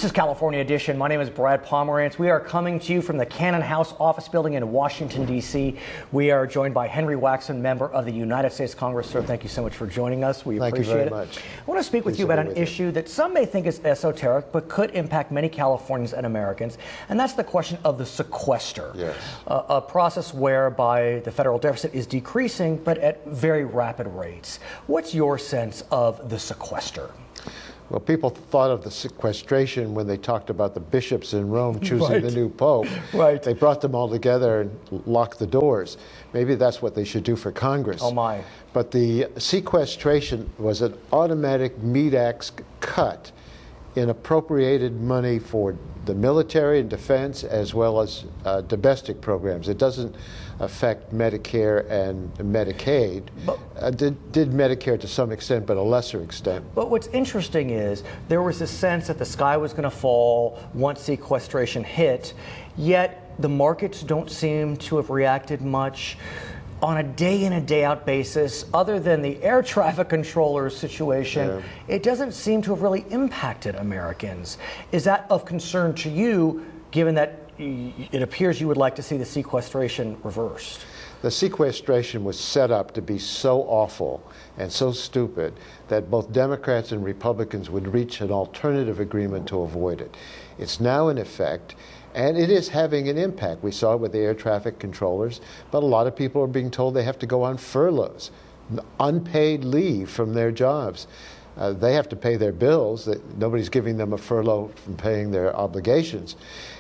This is California Edition. My name is Brad Pomerance. We are coming to you from the Cannon House office building in Washington, D.C. We are joined by Henry Waxman, member of the United States Congress. Sir, thank you so much for joining us. We appreciate it. Thank you very much. I want to speak with you about an issue that some may think is esoteric, but could impact many Californians and Americans, and that's the question of the sequester. Yes. A process whereby the federal deficit is decreasing, but at very rapid rates. What's your sense of the sequester? Well, people thought of the sequestration when they talked about the bishops in Rome choosing the new pope. Right. They brought them all together and locked the doors. Maybe that's what they should do for Congress. Oh, my. But the sequestration was an automatic meat axe cut in appropriated money for the military and defense as well as domestic programs. It doesn't affect Medicare and Medicaid. Did Medicare to some extent, but a lesser extent. But what's interesting is there was a sense that the sky was going to fall once sequestration hit, yet the markets don't seem to have reacted much on a day in and day out basis. Other than the air traffic controllers situation, it doesn't seem to have really impacted Americans. Is that of concern to you, given that it appears you would like to see the sequestration reversed? The sequestration was set up to be so awful and so stupid that both Democrats and Republicans would reach an alternative agreement to avoid it. It's now in effect, and it is having an impact. We saw it with the air traffic controllers, but a lot of people are being told they have to go on furloughs, unpaid leave from their jobs. They have to pay their bills. Nobody's giving them a furlough from paying their obligations.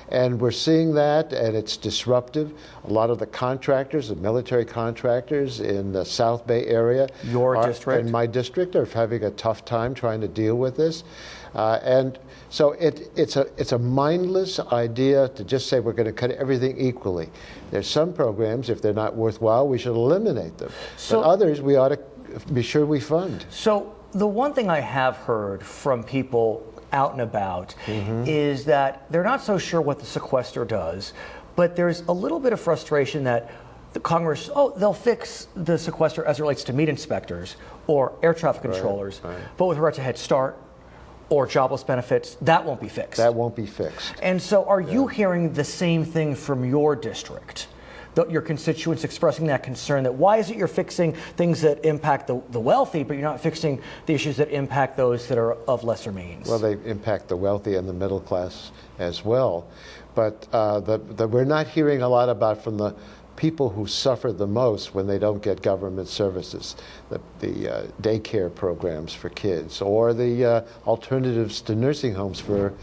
And we're seeing that, and it's disruptive. A lot of the contractors, the military contractors in the South Bay area, in my district, are having a tough time trying to deal with this. And so it's a mindless idea to just say we're going to cut everything equally. There's some programs, if they're not worthwhile, we should eliminate them. But others, we ought to be sure we fund. So the one thing I have heard from people out and about is that they're not so sure what the sequester does, but there's a little bit of frustration that the Congress, they'll fix the sequester as it relates to meat inspectors or air traffic controllers, but with regard to Head Start or jobless benefits, that won't be fixed. That won't be fixed. And so are you hearing the same thing from your district? Your constituents expressing that concern, that why is it you're fixing things that impact the wealthy, but you're not fixing the issues that impact those that are of lesser means? Well, they impact the wealthy and the middle class as well. But we're not hearing a lot about from the people who suffer the most when they don't get government services, the daycare programs for kids, or the alternatives to nursing homes for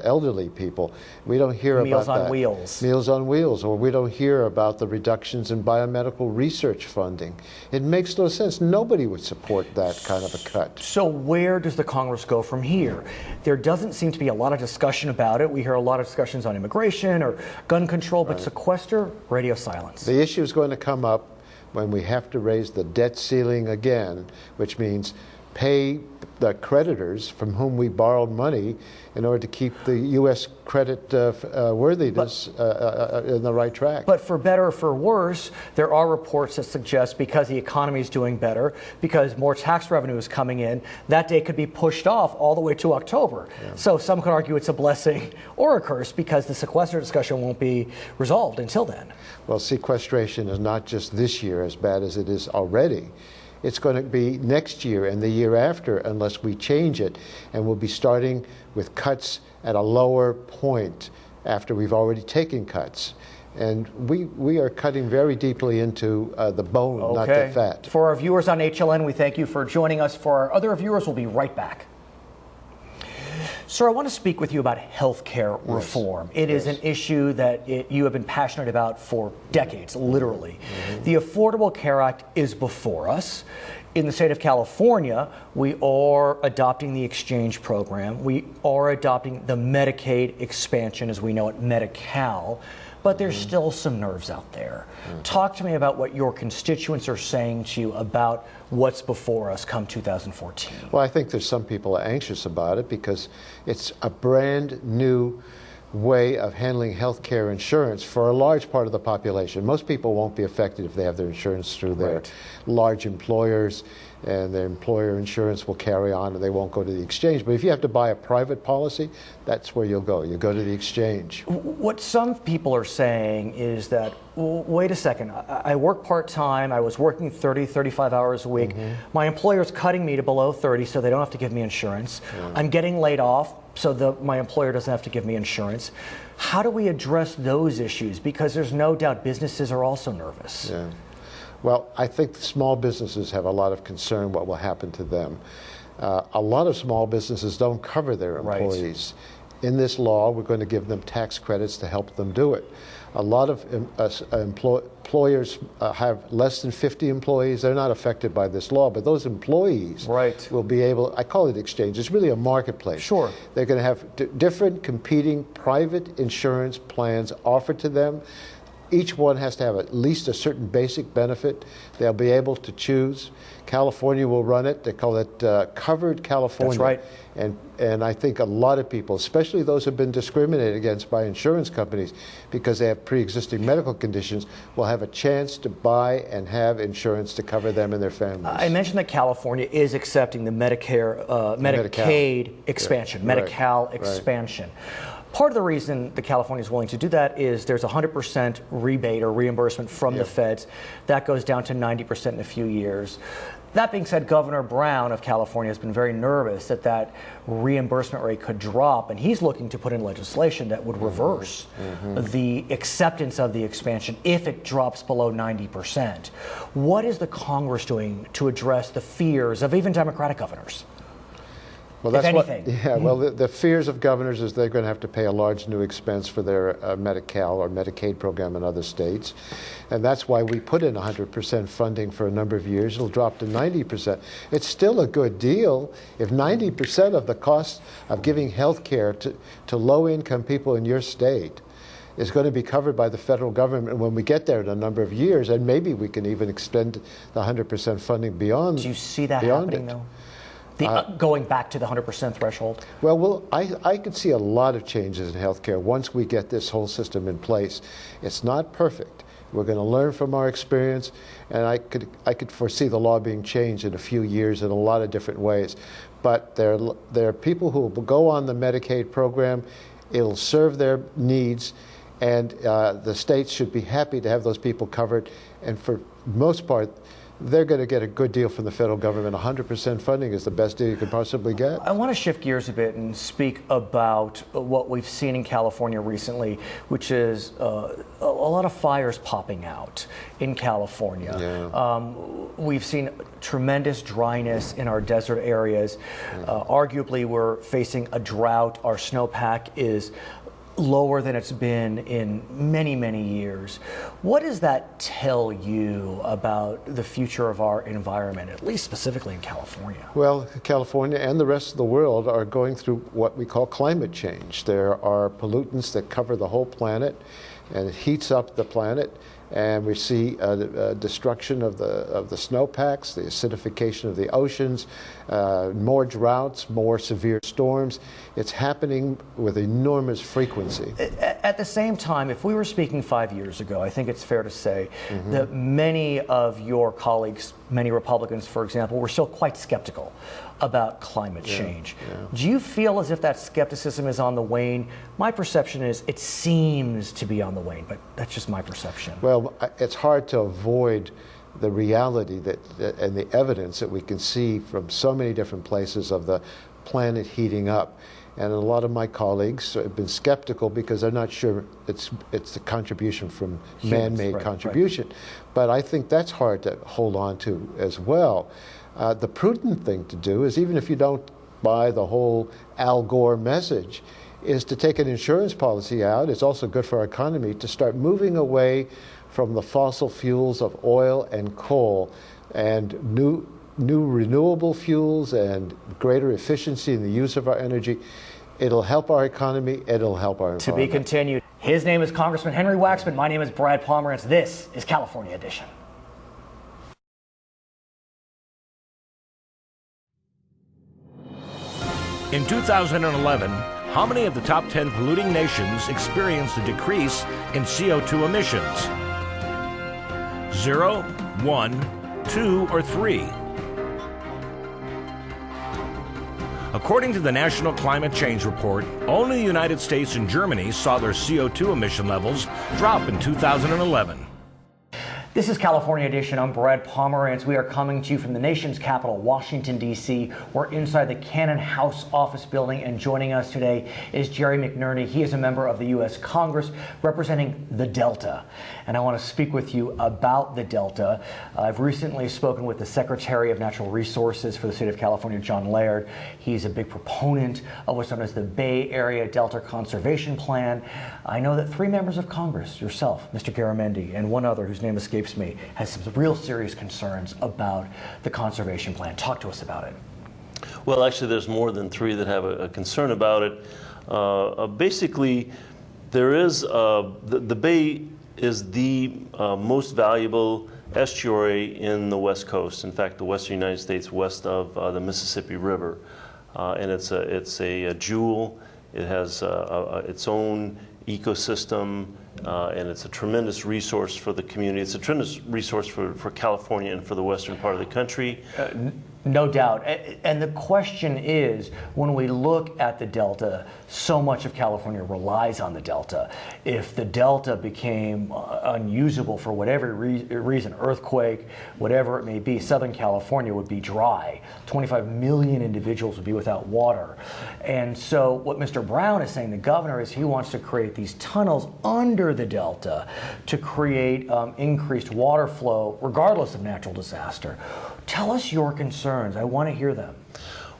elderly people. We don't hear about that. Meals on Wheels. Meals on Wheels, or we don't hear about the reductions in biomedical research funding. It makes no sense. Nobody would support that kind of a cut. So where does the Congress go from here? There doesn't seem to be a lot of discussion about it. We hear a lot of discussions on immigration or gun control, but sequester, radio silence. The issue is going to come up when we have to raise the debt ceiling again, which means pay the creditors from whom we borrowed money in order to keep the U.S. credit worthiness in the right track. But for better or for worse, there are reports that suggest because the economy is doing better, because more tax revenue is coming in, that day could be pushed off all the way to October. So some could argue it's a blessing or a curse because the sequester discussion won't be resolved until then. Well, sequestration is not just this year as bad as it is already. It's going to be next year and the year after unless we change it. And we'll be starting with cuts at a lower point after we've already taken cuts. And we are cutting very deeply into the bone, not the fat. For our viewers on HLN, we thank you for joining us. For our other viewers, we'll be right back. Sir, I want to speak with you about health care reform. It is an issue that you have been passionate about for decades, literally. The Affordable Care Act is before us. In the state of California, we are adopting the exchange program. We are adopting the Medicaid expansion, as we know it, Medi-Cal. But there's still some nerves out there. Talk to me about what your constituents are saying to you about what's before us come 2014. Well, I think there's some people are anxious about it because it's a brand new way of handling health care insurance for a large part of the population. Most people won't be affected if they have their insurance through their large employers. and their employer insurance will carry on and they won't go to the exchange. But if you have to buy a private policy, that's where you'll go. You go to the exchange. What some people are saying is that, well, wait a second, I work part-time, I was working 30, 35 hours a week. My employer's cutting me to below 30 so they don't have to give me insurance. I'm getting laid off so my employer doesn't have to give me insurance. How do we address those issues? Because there's no doubt businesses are also nervous. Yeah. Well, I think small businesses have a lot of concern what will happen to them. A lot of small businesses don't cover their employees. Right. In this law, we're going to give them tax credits to help them do it. A lot of employers have less than 50 employees. They're not affected by this law, but those employees will be able, I call it exchange, it's really a marketplace. Sure. They're going to have different competing private insurance plans offered to them. Each one has to have at least a certain basic benefit. They'll be able to choose. California will run it. They call it Covered California. That's right. And I think a lot of people, especially those who have been discriminated against by insurance companies because they have pre-existing medical conditions, will have a chance to buy and have insurance to cover them and their families. I mentioned that California is accepting the Medicaid expansion, Medi-Cal expansion. Part of the reason that California is willing to do that is there's 100% rebate or reimbursement from the feds. That goes down to 90% in a few years. That being said, Governor Brown of California has been very nervous that that reimbursement rate could drop, and he's looking to put in legislation that would reverse the acceptance of the expansion if it drops below 90%. What is the Congress doing to address the fears of even Democratic governors? Well, that's if anything. Well, the fears of governors is they're going to have to pay a large new expense for their Medi-Cal or Medicaid program in other states. And that's why we put in 100% funding for a number of years. It'll drop to 90%. It's still a good deal. If 90% of the cost of giving health care to low-income people in your state is going to be covered by the federal government when we get there in a number of years, and maybe we can even extend the 100% funding beyond. Do you see that happening, though? Going back to the 100% threshold? Well, I could see a lot of changes in healthcare once we get this whole system in place. It's not perfect. We're going to learn from our experience, and I could foresee the law being changed in a few years in a lot of different ways. But there are people who will go on the Medicaid program. It'll serve their needs, and the states should be happy to have those people covered. And for the most part, they're going to get a good deal from the federal government. 100% funding is the best deal you could possibly get. I want to shift gears a bit and speak about what we've seen in California recently, which is a lot of fires popping out in California. Yeah. We've seen tremendous dryness in our desert areas. Arguably, we're facing a drought. Our snowpack is lower than it's been in many, many years. What does that tell you about the future of our environment, at least specifically in California? Well, California and the rest of the world are going through what we call climate change. There are pollutants that cover the whole planet, and it heats up the planet. And we see destruction of the snowpacks, the acidification of the oceans, more droughts, more severe storms. It's happening with enormous frequency. At the same time, if we were speaking 5 years ago, I think it's fair to say that many of your colleagues, many Republicans, for example, were still quite skeptical about climate change. Do you feel as if that skepticism is on the wane? My perception is it seems to be on the wane, but that's just my perception. Well, it's hard to avoid the reality and the evidence that we can see from so many different places of the planet heating up. And a lot of my colleagues have been skeptical because they're not sure it's the contribution from man-made contribution. But I think that's hard to hold on to as well. The prudent thing to do is, even if you don't buy the whole Al Gore message, is to take an insurance policy out. It's also good for our economy to start moving away from the fossil fuels of oil and coal and new renewable fuels and greater efficiency in the use of our energy. It'll help our economy, it'll help our environment. To be continued. His name is Congressman Henry Waxman. My name is Brad Pomerance. This is California Edition. In 2011, how many of the top 10 polluting nations experienced a decrease in CO2 emissions? 0, 1, 2, or 3? According to the National Climate Change Report, only the United States and Germany saw their CO2 emission levels drop in 2011. This is California Edition. I'm Brad Pomerance. We are coming to you from the nation's capital, Washington, D.C. We're inside the Cannon House office building, and joining us today is Jerry McNerney. He is a member of the U.S. Congress representing the Delta. And I want to speak with you about the Delta. I've recently spoken with the Secretary of Natural Resources for the state of California, John Laird. He's a big proponent of what's known as the Bay Area Delta Conservation Plan. I know that 3 members of Congress, yourself, Mr. Garamendi, and one other whose name escapes me, has some real serious concerns about the conservation plan. Talk to us about it. Well, actually, there's more than 3 that have a concern about it. Basically, there is the Bay is the most valuable estuary in the West Coast. In fact, the western United States, west of the Mississippi River, and it's a jewel. It has its own ecosystem, and it's a tremendous resource for the community. It's a tremendous resource for California and for the western part of the country. No doubt. And the question is, when we look at the Delta, so much of California relies on the Delta. If the Delta became unusable for whatever reason, earthquake, whatever it may be, Southern California would be dry. 25 million individuals would be without water. And so what Mr. Brown is saying, the governor, is he wants to create these tunnels under the Delta to create increased water flow regardless of natural disaster. Tell us your concerns. I want to hear them.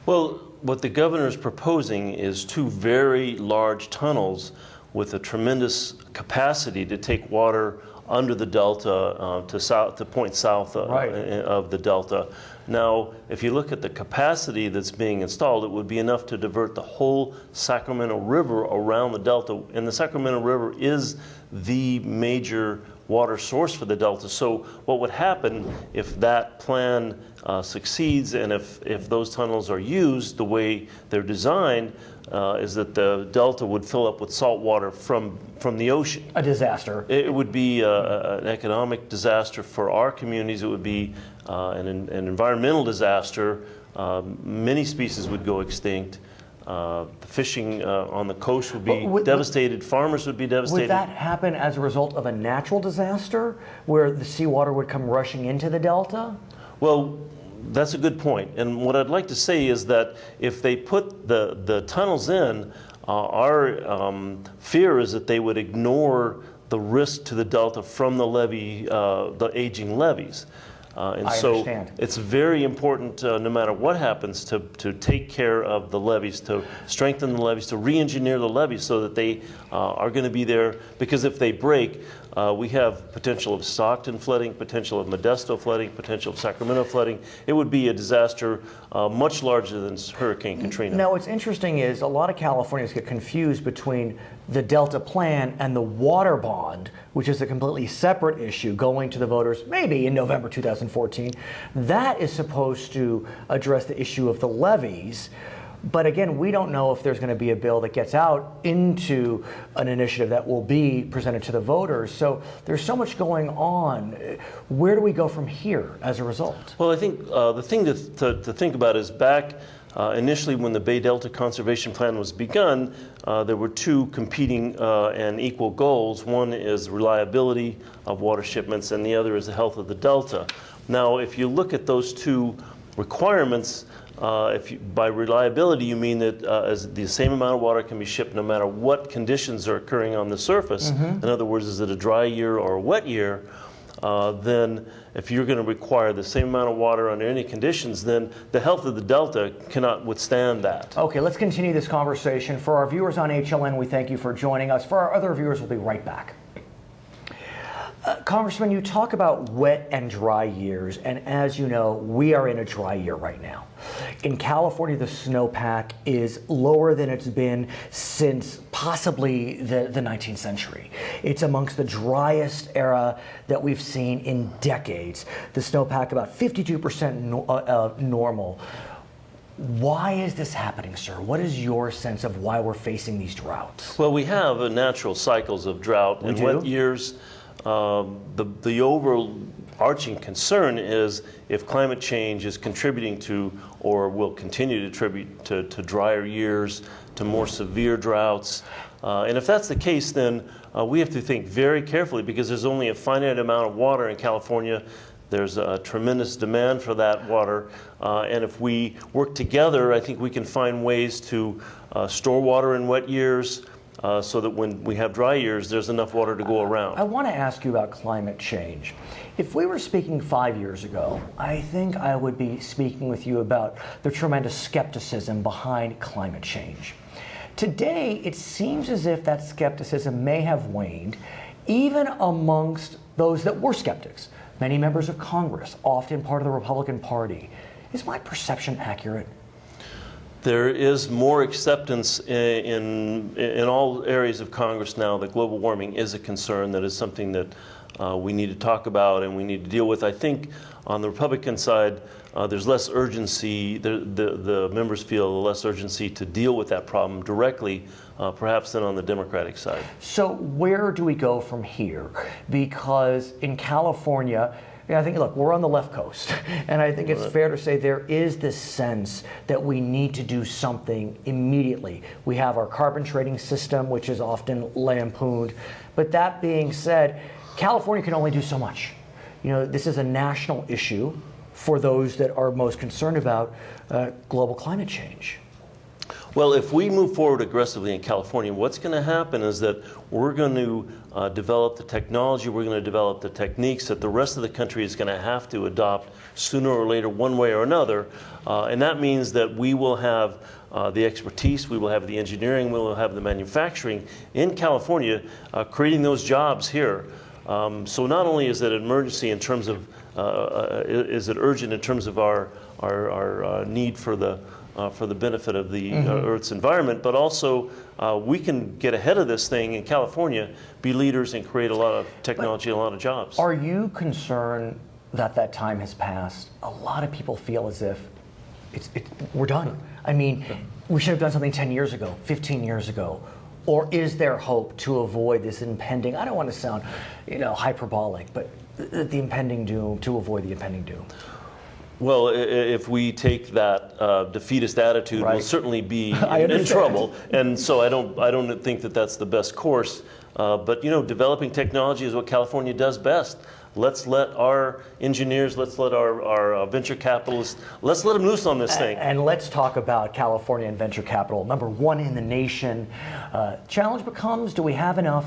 Well, what the governor is proposing is 2 very large tunnels with a tremendous capacity to take water under the Delta to point south of the Delta. Now, if you look at the capacity that's being installed, it would be enough to divert the whole Sacramento River around the Delta. And the Sacramento River is the major water source for the Delta. So what would happen if that plan succeeds, and if those tunnels are used the way they're designed, is that the Delta would fill up with salt water from the ocean. A disaster. It would be an economic disaster for our communities. It would be an environmental disaster. Many species would go extinct. The fishing on the coast would be devastated. Farmers would be devastated. Would that happen as a result of a natural disaster where the seawater would come rushing into the Delta? Well, that's a good point. And what I'd like to say is that if they put the tunnels in, our fear is that they would ignore the risk to the Delta from the levee, the aging levees. And so understand. It's very important, no matter what happens, to take care of the levees, to strengthen the levees, to re-engineer the levees so that they are going to be there. Because if they break, we have potential of Stockton flooding, potential of Modesto flooding, potential of Sacramento flooding. It would be a disaster much larger than Hurricane Katrina. Now, what's interesting is a lot of Californians get confused between the Delta plan and the water bond, which is a completely separate issue going to the voters maybe in November 2014. That is supposed to address the issue of the levees. But again, we don't know if there's going to be a bill that gets out into an initiative that will be presented to the voters. So there's so much going on. Where do we go from here as a result? Well, I think the thing to think about is back initially when the Bay Delta Conservation Plan was begun, there were 2 competing and equal goals. One is reliability of water shipments, and the other is the health of the Delta. Now, if you look at those 2 requirements, by reliability you mean that as the same amount of water can be shipped no matter what conditions are occurring on the surface. In other words, is it a dry year or a wet year? Then if you're going to require the same amount of water under any conditions, then the health of the Delta cannot withstand that. Okay, let's continue this conversation. For our viewers on HLN, we thank you for joining us. For our other viewers, we'll be right back. Congressman, you talk about wet and dry years, and as you know, we are in a dry year right now. In California, the snowpack is lower than it's been since possibly the 19th century. It's amongst the driest era that we've seen in decades. The snowpack about 52% normal. Why is this happening, sir? What is your sense of why we're facing these droughts? Well, we have natural cycles of drought and wet years. the overarching concern is if climate change is contributing to or will continue to contribute to drier years, to more severe droughts. And if that's the case, then we have to think very carefully, because there's only a finite amount of water in California. There's a tremendous demand for that water. And if we work together, I think we can find ways to store water in wet years, so that when we have dry years, there's enough water to go around. I want to ask you about climate change. If we were speaking 5 years ago, I think I would be speaking with you about the tremendous skepticism behind climate change. Today, it seems as if that skepticism may have waned, even amongst those that were skeptics. Many members of Congress, often part of the Republican Party. Is my perception accurate? There is more acceptance in all areas of Congress now that global warming is a concern, that is something that we need to talk about and we need to deal with. I think on the Republican side, there's less urgency. The members feel less urgency to deal with that problem directly, perhaps, than on the Democratic side. So where do we go from here? Because in California, I think, look, we're on the left coast, and I think it's fair to say there is this sense that we need to do something immediately. We have our carbon trading system, which is often lampooned. But that being said, California can only do so much. You know, this is a national issue for those that are most concerned about global climate change. Well, if we move forward aggressively in California, what's going to happen is that we're going to develop the technology, we're going to develop the techniques that the rest of the country is going to have to adopt sooner or later, one way or another. And that means that we will have the expertise, we will have the engineering, we will have the manufacturing in California, creating those jobs here. So not only is it an emergency in terms of, is it urgent in terms of our need for the benefit of the Earth's environment, but also we can get ahead of this thing in California, be leaders, and create a lot of technology and a lot of jobs. Are you concerned that that time has passed? A lot of people feel as if we're done. I mean, we should have done something 10 years ago, 15 years ago. Or is there hope to avoid this impending, I don't want to sound, hyperbolic, but the impending doom, to avoid the impending doom? Well, if we take that defeatist attitude, we'll certainly be in trouble. And so I don't think that that's the best course. But developing technology is what California does best. Let's let our engineers, let's let our venture capitalists, let's let them loose on this thing. And let's talk about California and venture capital. #1 in the nation. Challenge becomes, do we have enough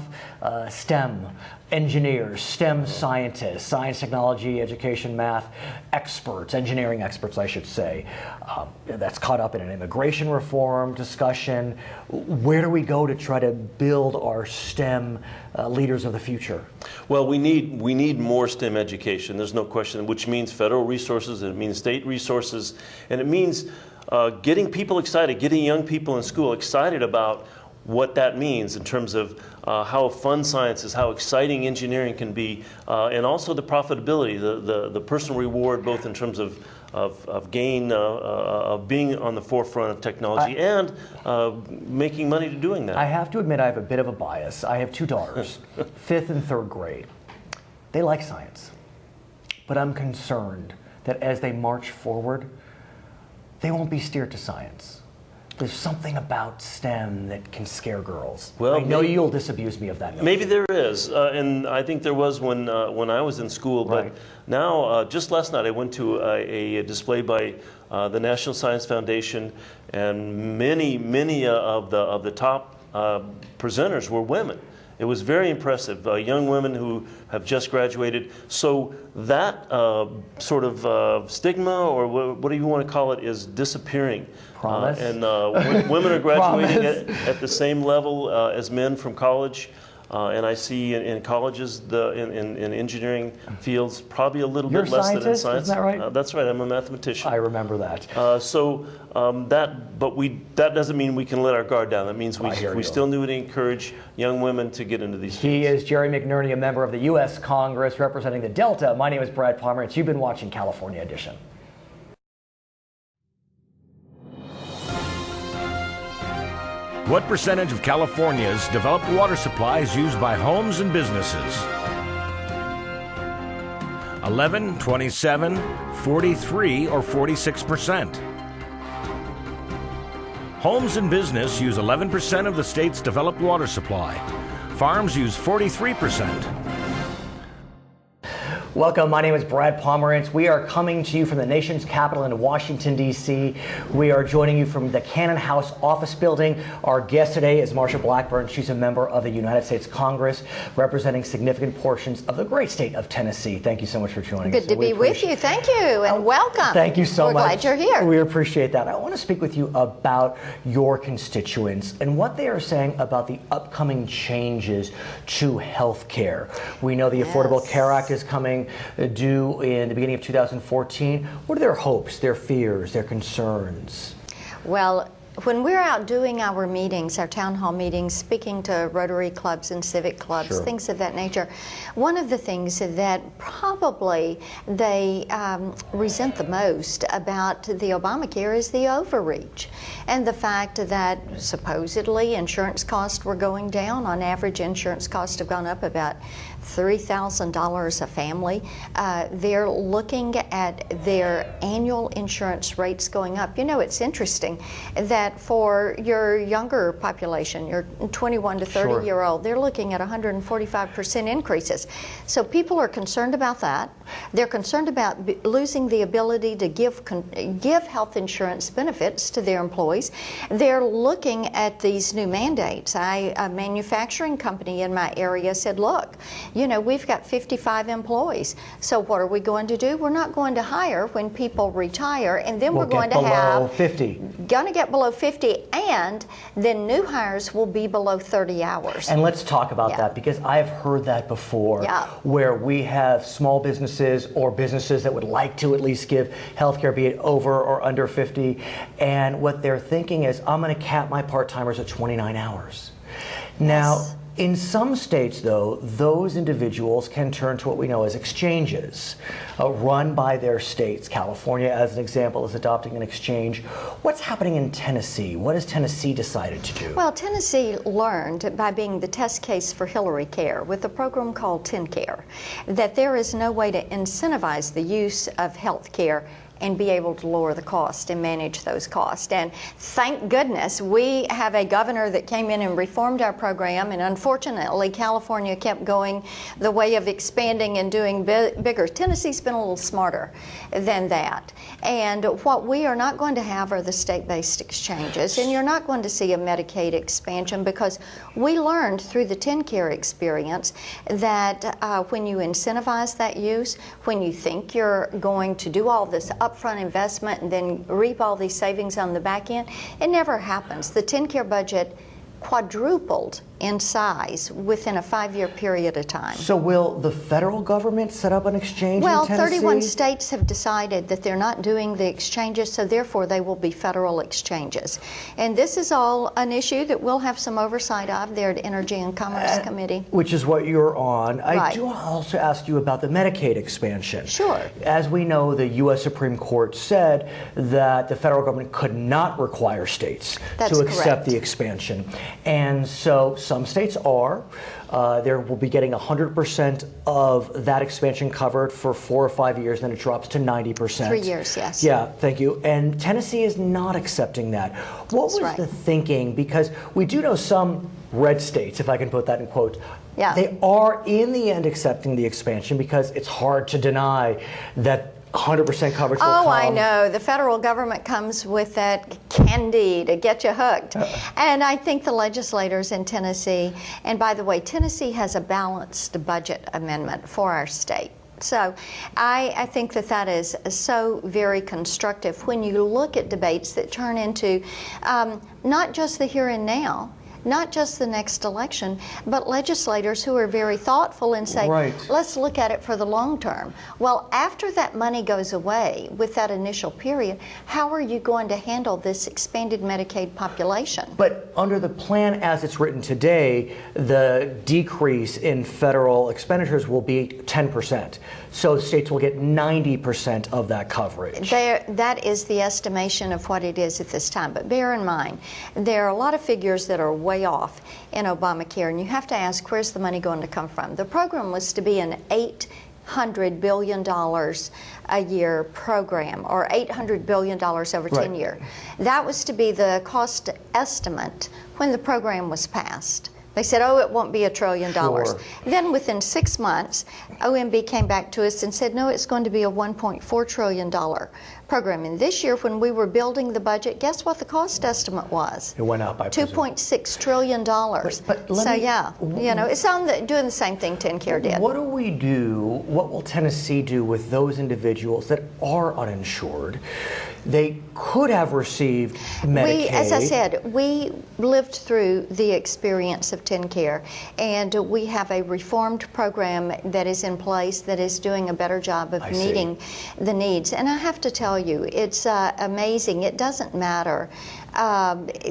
STEM engineers, STEM scientists, science, technology, education, math experts, engineering experts, I should say. That's caught up in an immigration reform discussion. Where do we go to try to build our STEM leaders of the future? Well, we need more STEM education. There's no question, which means federal resources, and it means state resources, and it means getting people excited, getting young people in school excited about what that means in terms of how fun science is, how exciting engineering can be, and also the profitability, the personal reward, both in terms of gain, of being on the forefront of technology and making money to doing that. I have to admit I have a bit of a bias. I have 2 daughters, 5th and 3rd grade. They like science, but I'm concerned that as they march forward, they won't be steered to science. There's something about STEM that can scare girls. Well, I know you'll disabuse me of that notion. Maybe there is, and I think there was when I was in school. But now, just last night, I went to a display by the National Science Foundation, and many of the top presenters were women. It was very impressive. Young women who have just graduated. So that sort of stigma, or what do you want to call it, is disappearing. Promise. And women are graduating at the same level as men from college. And I see in colleges, in engineering fields, probably a little bit less than in science. Isn't that right? That's right. I'm a mathematician. I remember that. That doesn't mean we can let our guard down. That means we still need to encourage young women to get into these fields. He is Jerry McNerney, a member of the US Congress representing the Delta. My name is Brad Pomerance. You've been watching California Edition. What percentage of California's developed water supply is used by homes and businesses? 11, 27, 43, or 46%. Homes and business use 11% of the state's developed water supply. Farms use 43%. Welcome, my name is Brad Pomerance. We are coming to you from the nation's capital in Washington, D.C. We are joining you from the Cannon House office building. Our guest today is Marsha Blackburn. She's a member of the United States Congress, representing significant portions of the great state of Tennessee. Thank you so much for joining us. Good to be with you. Thank you, and welcome. Thank you so much. We're glad you're here. We appreciate that. I want to speak with you about your constituents and what they are saying about the upcoming changes to health care. We know the Affordable Care Act is coming due in the beginning of 2014. What are their hopes, their fears, their concerns? Well, when we're out doing our meetings, our town hall meetings, speaking to Rotary clubs and civic clubs, things of that nature, one of the things that probably they resent the most about the Obamacare is the overreach and the fact that supposedly insurance costs were going down. On average, insurance costs have gone up about $3,000 a family. They're looking at their annual insurance rates going up. You know, it's interesting that for your younger population, your 21 to 30-year-old, they're looking at 145% increases. So people are concerned about that. They're concerned about losing the ability to give health insurance benefits to their employees. They're looking at these new mandates. A manufacturing company in my area said, look, you know, we've got 55 employees. So what are we going to do? We're not going to hire when people retire, and then we're going to have 50. Going to get below 50, and then new hires will be below 30 hours. And let's talk about that, because I've heard that before, where we have small businesses or businesses that would like to at least give health care, be it over or under 50, and what they're thinking is, I'm going to cap my part-timers at 29 hours. Now, in some states, though, those individuals can turn to what we know as exchanges, run by their states. California, as an example, is adopting an exchange. What's happening in Tennessee? What has Tennessee decided to do? Well, Tennessee learned by being the test case for Hillary Care with a program called TennCare that there is no way to incentivize the use of health care and be able to lower the cost and manage those costs. And thank goodness we have a governor that came in and reformed our program, and unfortunately California kept going the way of expanding and doing bigger. Tennessee's been a little smarter than that. And what we are not going to have are the state-based exchanges, and you're not going to see a Medicaid expansion, because we learned through the TennCare experience that when you incentivize that use, when you think you're going to do all this upfront investment and then reap all these savings on the back end, it never happens. The TennCare budget quadrupled in size within a 5-year period of time. So will the federal government set up an exchange in Tennessee? 31 states have decided that they're not doing the exchanges, so therefore they will be federal exchanges. And this is all an issue that we'll have some oversight of there at Energy and Commerce Committee. Which is what you're on. I do also ask you about the Medicaid expansion. Sure. As we know, the U.S. Supreme Court said that the federal government could not require states to accept the expansion. And so some states are. They will be getting 100% of that expansion covered for 4 or 5 years, then it drops to 90%. 3 years, yes. Yeah, thank you. And Tennessee is not accepting that. What was the thinking? Because we do know some red states, if I can put that in quotes, they are in the end accepting the expansion because it's hard to deny that 100% coverage will come. I know. The federal government comes with that candy to get you hooked. And I think the legislators in Tennessee, and by the way, Tennessee has a balanced budget amendment for our state. So I think that that is so very constructive when you look at debates that turn into not just the here and now, not just the next election, but legislators who are very thoughtful and say, let's look at it for the long term. Well, after that money goes away with that initial period, how are you going to handle this expanded Medicaid population? But under the plan as it's written today, the decrease in federal expenditures will be 10%. So states will get 90% of that coverage. That is the estimation of what it is at this time. But bear in mind, there are a lot of figures that are way off in Obamacare, and you have to ask, where's the money going to come from? The program was to be an 8 $500 billion a year program, or $800 billion over 10 years. That was to be the cost estimate when the program was passed. They said, oh, it won't be $1 trillion. Sure. Then within 6 months, OMB came back to us and said, no, it's going to be a $1.4 trillion program. And this year, when we were building the budget, guess what the cost estimate was? It went up, I presume. $2.6 trillion. It's doing the same thing TennCare did. What do we do, what will Tennessee do with those individuals that are uninsured? They could have received Medicaid. As I said, we lived through the experience of TennCare, and we have a reformed program that is in place that is doing a better job of meeting the needs. And I have to tell you, it's amazing. It doesn't matter.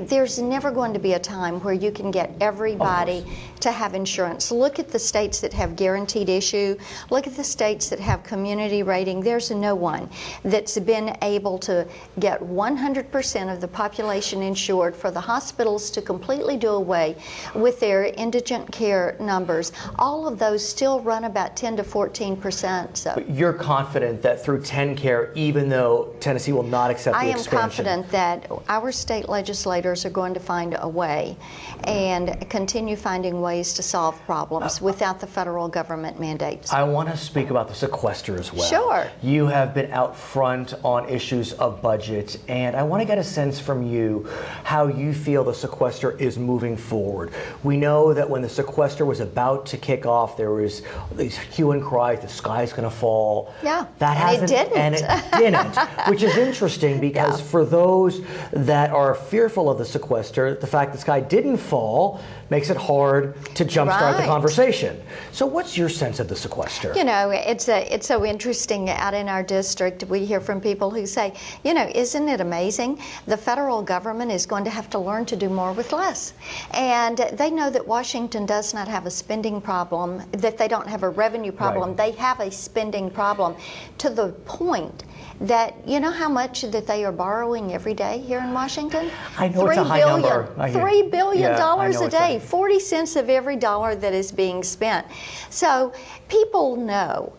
There's never going to be a time where you can get everybody to have insurance. Look at the states that have guaranteed issue. Look at the states that have community rating. There's no one that's been able to get 100% of the population insured, for the hospitals to completely do away with their indigent care numbers. All of those still run about 10 to 14%. So. But you're confident that through TennCare, even though Tennessee will not accept the expansion? I am confident that our state legislators are going to find a way and continue finding ways to solve problems without the federal government mandates. I want to speak about the sequester as well. Sure. You have been out front on issues of budget, and I want to get a sense from you how you feel the sequester is moving forward. We know that when the sequester was about to kick off, there was these hue and cry, the sky's going to fall. Yeah, and it didn't. And it didn't, which is interesting because for those that are fearful of the sequester, the fact the sky didn't fall makes it hard to jumpstart the conversation. So what's your sense of the sequester? You know, it's so interesting out in our district. We hear from people who say, you know, isn't it amazing? The federal government is going to have to learn to do more with less. And they know that Washington does not have a spending problem, that they don't have a revenue problem. They have a spending problem, to the point that, you know how much that they are borrowing every day here in Washington? I know it's a high number. $3 billion a day, 40 cents of every dollar that is being spent. So people know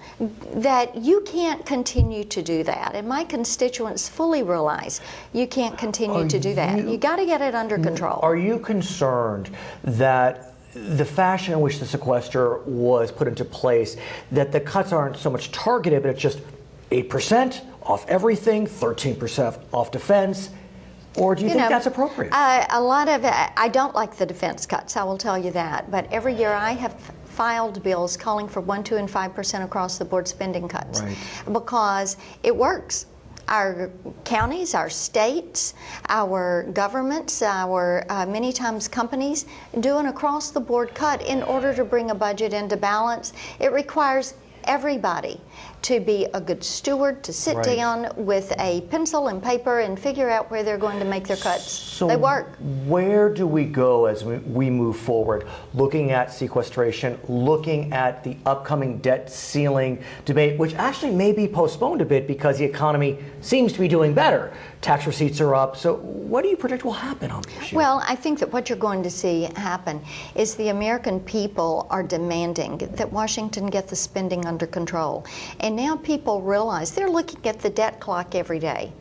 that you can't continue to do that, and my constituents fully realize you can't continue to do that. You got to get it under control. Are you concerned that the fashion in which the sequester was put into place, that the cuts aren't so much targeted, but it's just 8% off everything, 13% off defense? Or do you think that's appropriate? A lot of it, I don't like the defense cuts, I will tell you that. But every year I have filed bills calling for 1%, 2%, and 5% across the board spending cuts, because it works. Our counties, our states, our governments, our many times companies do an across the board cut in order to bring a budget into balance. It requires everybody to be a good steward, to sit down with a pencil and paper and figure out where they're going to make their cuts. So they work. Where do we go as we move forward, looking at sequestration, looking at the upcoming debt ceiling debate, which actually may be postponed a bit because the economy seems to be doing better? Tax receipts are up. So what do you predict will happen on the issue? Well, I think that what you're going to see happen is the American people are demanding that Washington get the spending under control. And now people realize they're looking at the debt clock every day.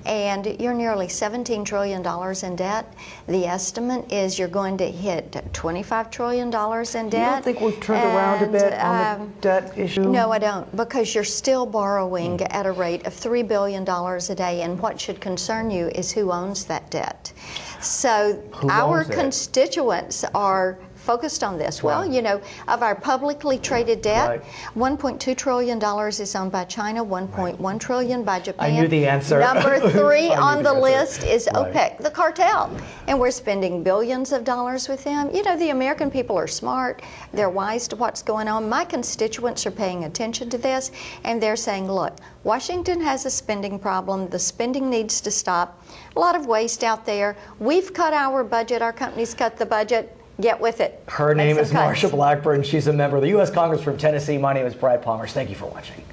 And you're nearly $17 trillion in debt. The estimate is you're going to hit $25 trillion in debt. You don't think we've turned around a bit on the debt issue? No, I don't, because you're still borrowing at a rate of $3 billion a day, and what should concern you is who owns that debt. So our constituents are focused on this. Well, you know, of our publicly traded debt, $1.2 trillion is owned by China, $1.1 trillion by Japan. I knew the answer. Number 3 on the list is OPEC, the cartel. And we're spending billions of dollars with them. You know, the American people are smart. They're wise to what's going on. My constituents are paying attention to this, and they're saying, look, Washington has a spending problem. The spending needs to stop. A lot of waste out there. We've cut our budget. Our company's cut the budget. Get with it. Her name is Marsha Blackburn. She's a member of the US Congress from Tennessee. My name is Brad Pomerance. Thank you for watching.